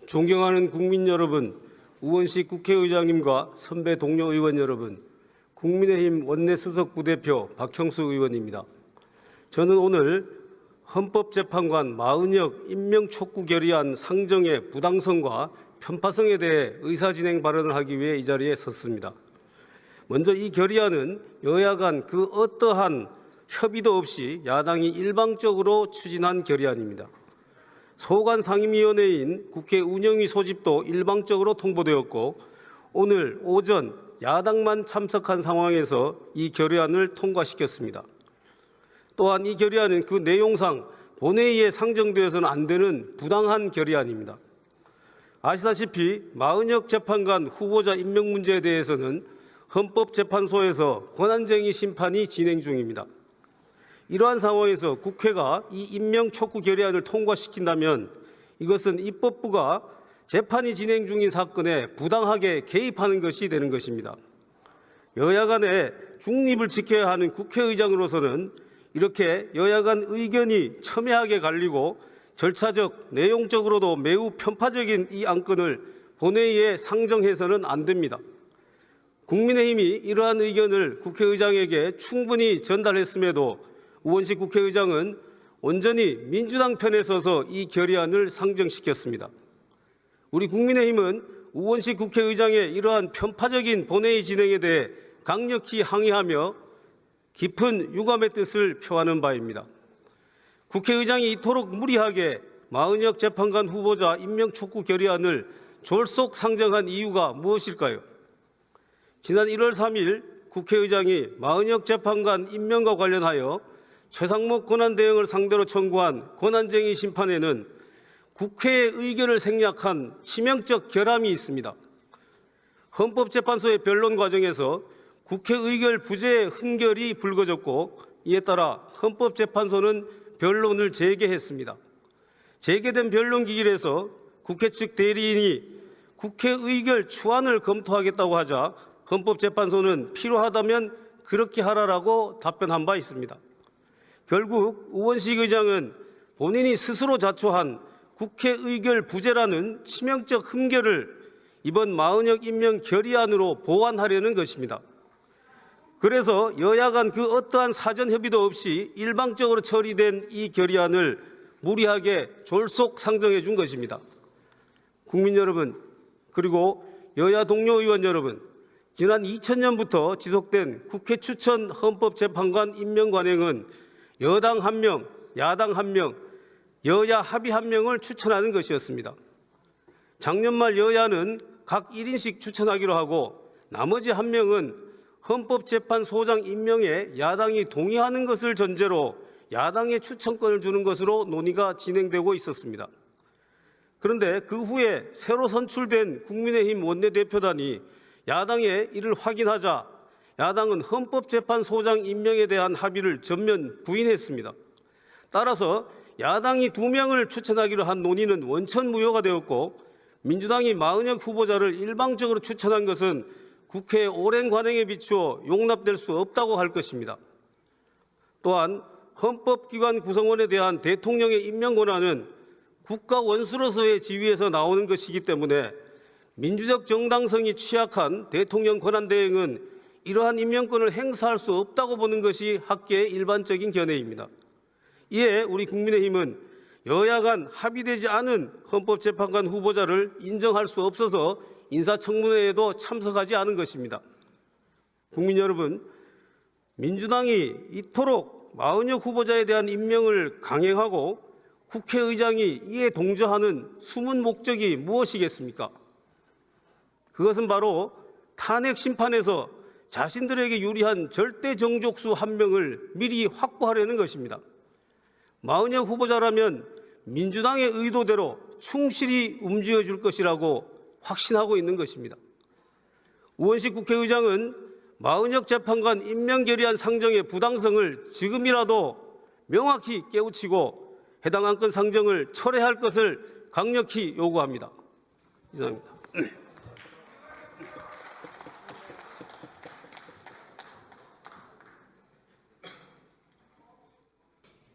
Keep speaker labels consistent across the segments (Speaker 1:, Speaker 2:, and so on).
Speaker 1: 존경하는 국민 여러분, 우원식 국회의장님과 선배 동료 의원 여러분, 국민의힘 원내수석 부대표 박형수 의원입니다. 저는 오늘 헌법재판관 마은혁 임명 촉구 결의안 상정의 부당성과 편파성에 대해 의사진행 발언을 하기 위해 이 자리에 섰습니다. 먼저 이 결의안은 여야 간 그 어떠한 협의도 없이 야당이 일방적으로 추진한 결의안입니다. 소관 상임위원회인 국회 운영위 소집도 일방적으로 통보되었고 오늘 오전 야당만 참석한 상황에서 이 결의안을 통과시켰습니다. 또한 이 결의안은 그 내용상 본회의에 상정되어서는 안 되는 부당한 결의안입니다. 아시다시피 마은혁 재판관 후보자 임명 문제에 대해서는 헌법재판소에서 권한쟁의 심판이 진행 중입니다. 이러한 상황에서 국회가 이 임명 촉구 결의안을 통과시킨다면 이것은 입법부가 재판이 진행 중인 사건에 부당하게 개입하는 것이 되는 것입니다. 여야 간의 중립을 지켜야 하는 국회의장으로서는 이렇게 여야 간 의견이 첨예하게 갈리고 절차적, 내용적으로도 매우 편파적인 이 안건을 본회의에 상정해서는 안 됩니다. 국민의힘이 이러한 의견을 국회의장에게 충분히 전달했음에도 우원식 국회의장은 온전히 민주당 편에 서서 이 결의안을 상정시켰습니다. 우리 국민의힘은 우원식 국회의장의 이러한 편파적인 본회의 진행에 대해 강력히 항의하며 깊은 유감의 뜻을 표하는 바입니다. 국회의장이 이토록 무리하게 마은혁 재판관 후보자 임명 촉구 결의안을 졸속 상정한 이유가 무엇일까요? 지난 1월 3일 국회의장이 마은혁 재판관 임명과 관련하여 최상목 권한대행을 상대로 청구한 권한쟁의 심판에는 국회의 의결을 생략한 치명적 결함이 있습니다. 헌법재판소의 변론 과정에서 국회 의결 부재의 흔결이 불거졌고 이에 따라 헌법재판소는 변론을 재개했습니다. 재개된 변론 기일에서 국회 측 대리인이 국회 의결 추안을 검토하겠다고 하자 헌법재판소는 필요하다면 그렇게 하라라고 답변한 바 있습니다. 결국 우원식 의장은 본인이 스스로 자초한 국회 의결 부재라는 치명적 흠결을 이번 마은혁 임명 결의안으로 보완하려는 것입니다. 그래서 여야 간 그 어떠한 사전 협의도 없이 일방적으로 처리된 이 결의안을 무리하게 졸속 상정해 준 것입니다. 국민 여러분, 그리고 여야 동료 의원 여러분, 지난 2000년부터 지속된 국회 추천 헌법재판관 임명 관행은 여당 1명, 야당 1명, 여야 합의 1명을 추천하는 것이었습니다. 작년 말 여야는 각 1인씩 추천하기로 하고 나머지 1명은 헌법재판소장 임명에 야당이 동의하는 것을 전제로 야당에 추천권을 주는 것으로 논의가 진행되고 있었습니다. 그런데 그 후에 새로 선출된 국민의힘 원내대표단이 야당에 이를 확인하자 야당은 헌법재판소장 임명에 대한 합의를 전면 부인했습니다. 따라서 야당이 2명을 추천하기로 한 논의는 원천무효가 되었고 민주당이 마은혁 후보자를 일방적으로 추천한 것은 국회의 오랜 관행에 비추어 용납될 수 없다고 할 것입니다. 또한 헌법기관 구성원에 대한 대통령의 임명 권한은 국가 원수로서의 지위에서 나오는 것이기 때문에 민주적 정당성이 취약한 대통령 권한대행은 이러한 임명권을 행사할 수 없다고 보는 것이 학계의 일반적인 견해입니다. 이에 우리 국민의힘은 여야 간 합의되지 않은 헌법재판관 후보자를 인정할 수 없어서 인사청문회에도 참석하지 않은 것입니다. 국민 여러분, 민주당이 이토록 마은혁 후보자에 대한 임명을 강행하고 국회의장이 이에 동조하는 숨은 목적이 무엇이겠습니까? 그것은 바로 탄핵 심판에서 자신들에게 유리한 절대 정족수 1명을 미리 확보하려는 것입니다. 마은혁 후보자라면 민주당의 의도대로 충실히 움직여줄 것이라고 확신하고 있는 것입니다. 우원식 국회의장은 마은혁 재판관 임명 결의안 상정의 부당성을 지금이라도 명확히 깨우치고 해당 안건 상정을 철회할 것을 강력히 요구합니다. 이상입니다.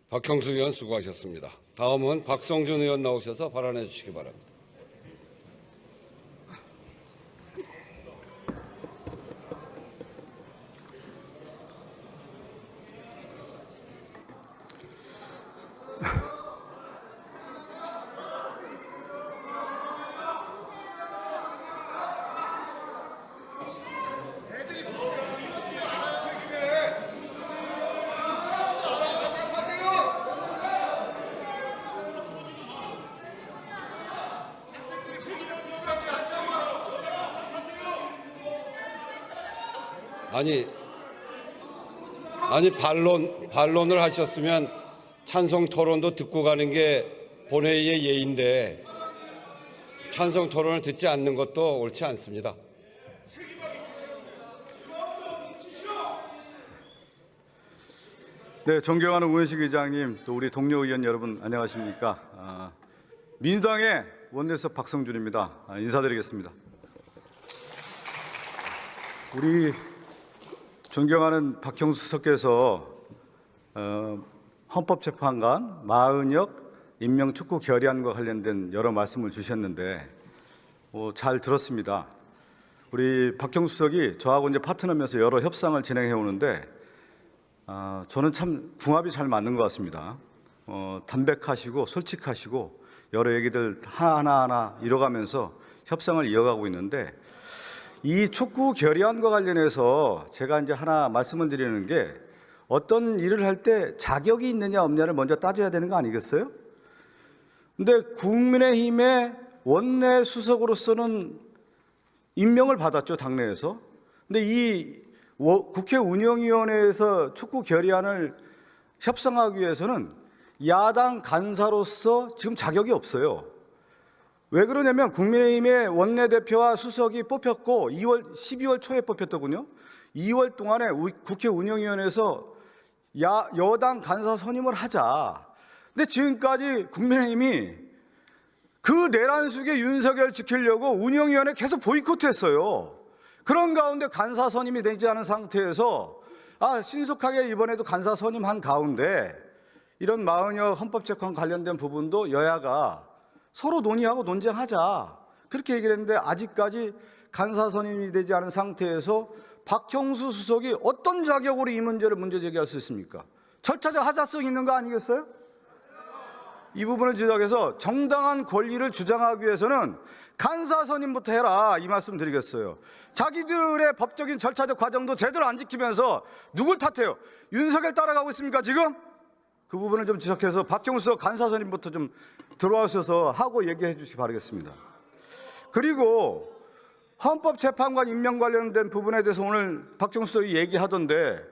Speaker 2: 박형수 의원 수고하셨습니다. 다음은 박성준 의원 나오셔서 발언해 주시기 바랍니다. 아니 반론을 하셨으면 찬성 토론도 듣고 가는 게 본회의의 예인데 찬성 토론을 듣지 않는 것도 옳지 않습니다.
Speaker 3: 네, 존경하는 우원식 의장님, 또 우리 동료 의원 여러분 안녕하십니까? 민주당의 원내수석 박성준입니다. 인사드리겠습니다. 우리 존경하는 박형수 수석께서 헌법재판관 마은혁 임명 촉구 결의안과 관련된 여러 말씀을 주셨는데 잘 들었습니다. 우리 박형수 수석이 저하고 이제 파트너면서 여러 협상을 진행해 오는데 저는 참 궁합이 잘 맞는 것 같습니다. 담백하시고 솔직하시고 여러 얘기들 하나하나 이뤄가면서 협상을 이어가고 있는데 이 촉구 결의안과 관련해서 제가 이제 하나 말씀을 드리는 게 어떤 일을 할 때 자격이 있느냐 없느냐를 먼저 따져야 되는 거 아니겠어요? 근데 국민의힘의 원내 수석으로서는 임명을 받았죠, 당내에서. 근데 이 국회 운영위원회에서 촉구 결의안을 협상하기 위해서는 야당 간사로서 지금 자격이 없어요. 왜 그러냐면 국민의힘의 원내대표와 수석이 뽑혔고 12월 초에 뽑혔더군요. 2월 동안에 국회 운영위원회에서 여당 간사 선임을 하자. 근데 지금까지 국민의힘이 그 내란 속에 윤석열 지키려고 운영위원회 계속 보이콧했어요. 그런 가운데 간사 선임이 되지 않은 상태에서 신속하게 이번에도 간사 선임한 가운데 이런 마은혁 헌법재판 관련된 부분도 여야가 서로 논의하고 논쟁하자 그렇게 얘기를 했는데 아직까지 간사 선임이 되지 않은 상태에서 박형수 수석이 어떤 자격으로 이 문제를 문제 제기할 수 있습니까? 절차적 하자성이 있는 거 아니겠어요? 이 부분을 지적해서 정당한 권리를 주장하기 위해서는 간사 선임부터 해라 이 말씀 드리겠어요. 자기들의 법적인 절차적 과정도 제대로 안 지키면서 누굴 탓해요? 윤석열 따라가고 있습니까 지금? 그 부분을 좀 지적해서 박형수 간사 선임부터 좀 들어와셔서 하고 얘기해 주시기 바라겠습니다. 그리고 헌법재판관 임명 관련된 부분에 대해서 오늘 박형수 얘기하던데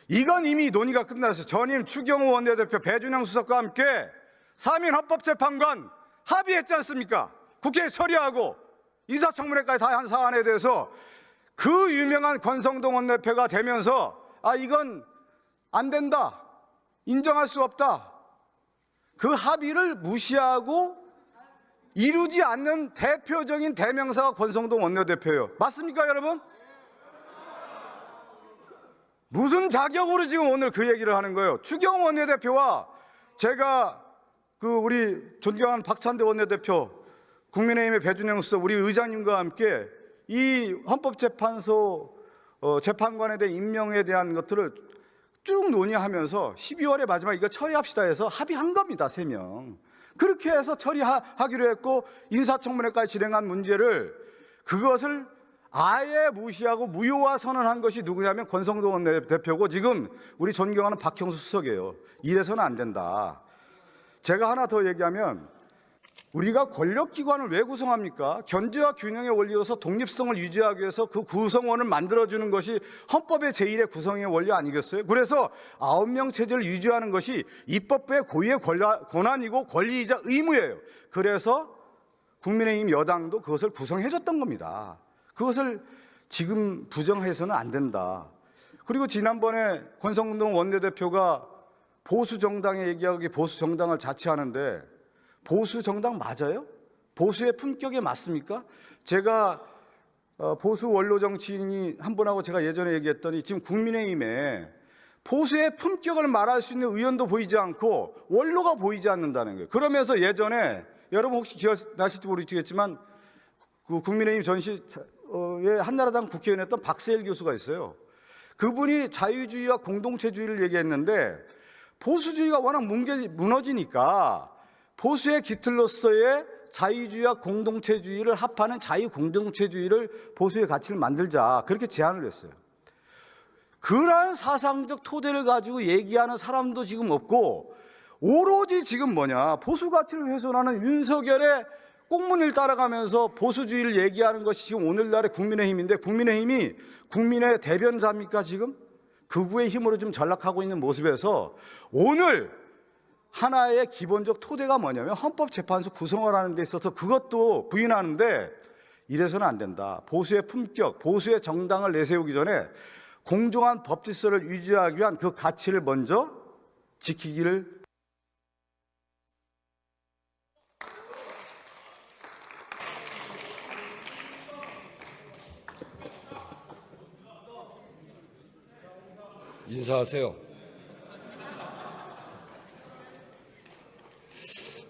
Speaker 3: 이건 이미 논의가 끝났어요. 전임 추경호 원내대표 배준영 수석과 함께 3인 헌법재판관 합의했지 않습니까? 국회에 처리하고 인사청문회까지 다 한 사안에 대해서 그 유명한 권성동 원내대표가 되면서 이건 안 된다. 인정할 수 없다. 그 합의를 무시하고 이루지 않는 대표적인 대명사가 권성동 원내대표예요. 맞습니까, 여러분? 무슨 자격으로 지금 오늘 그 얘기를 하는 거예요? 추경호 원내대표와 제가 우리 존경하는 박찬대 원내대표, 국민의힘의 배준영 수석, 우리 의장님과 함께 이 헌법재판소 재판관에 대한 임명에 대한 것들을 쭉 논의하면서 12월에 마지막 이거 처리합시다 해서 합의한 겁니다. 3명. 그렇게 해서 처리하기로 했고 인사청문회까지 진행한 문제를 그것을 아예 무시하고 무효화 선언한 것이 누구냐면 권성동 원내대표고 지금 우리 존경하는 박형수 수석이에요. 이래서는 안 된다. 제가 하나 더 얘기하면 우리가 권력기관을 왜 구성합니까? 견제와 균형의 원리여서 독립성을 유지하기 위해서 그 구성원을 만들어주는 것이 헌법의 제1의 구성의 원리 아니겠어요? 그래서 9명 체제를 유지하는 것이 입법부의 고유의 권한이고 권리이자 의무예요. 그래서 국민의힘 여당도 그것을 구성해줬던 겁니다. 그것을 지금 부정해서는 안 된다. 그리고 지난번에 권성동 원내대표가 보수정당에 얘기하기 보수정당을 자처하는데 보수정당 맞아요? 보수의 품격에 맞습니까? 제가 보수 원로 정치인이 한 분하고 제가 예전에 얘기했더니 지금 국민의힘에 보수의 품격을 말할 수 있는 의원도 보이지 않고 원로가 보이지 않는다는 거예요. 그러면서 예전에 여러분 혹시 기억나실지 모르겠지만 그 국민의힘 전시의 한나라당 국회의원이었던 박세일 교수가 있어요. 그분이 자유주의와 공동체주의를 얘기했는데 보수주의가 워낙 무너지니까 보수의 깃틀로서의 자유주의와 공동체주의를 합하는 자유공동체주의를 보수의 가치를 만들자 그렇게 제안을 했어요. 그러한 사상적 토대를 가지고 얘기하는 사람도 지금 없고 오로지 지금 보수 가치를 훼손하는 윤석열의 꽁무니를 따라가면서 보수주의를 얘기하는 것이 지금 오늘날의 국민의힘인데, 국민의힘이 국민의 대변자입니까? 지금 극우의 힘으로 좀 전락하고 있는 모습에서 오늘 하나의 기본적 토대가 뭐냐면 헌법재판소 구성을 하는 데 있어서 그것도 부인하는데, 이래서는 안 된다. 보수의 품격, 보수의 정당을 내세우기 전에 공정한 법 질서를 유지하기 위한 그 가치를 먼저 지키기를.
Speaker 2: 인사하세요.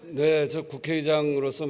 Speaker 2: 네, 저 국회의장으로서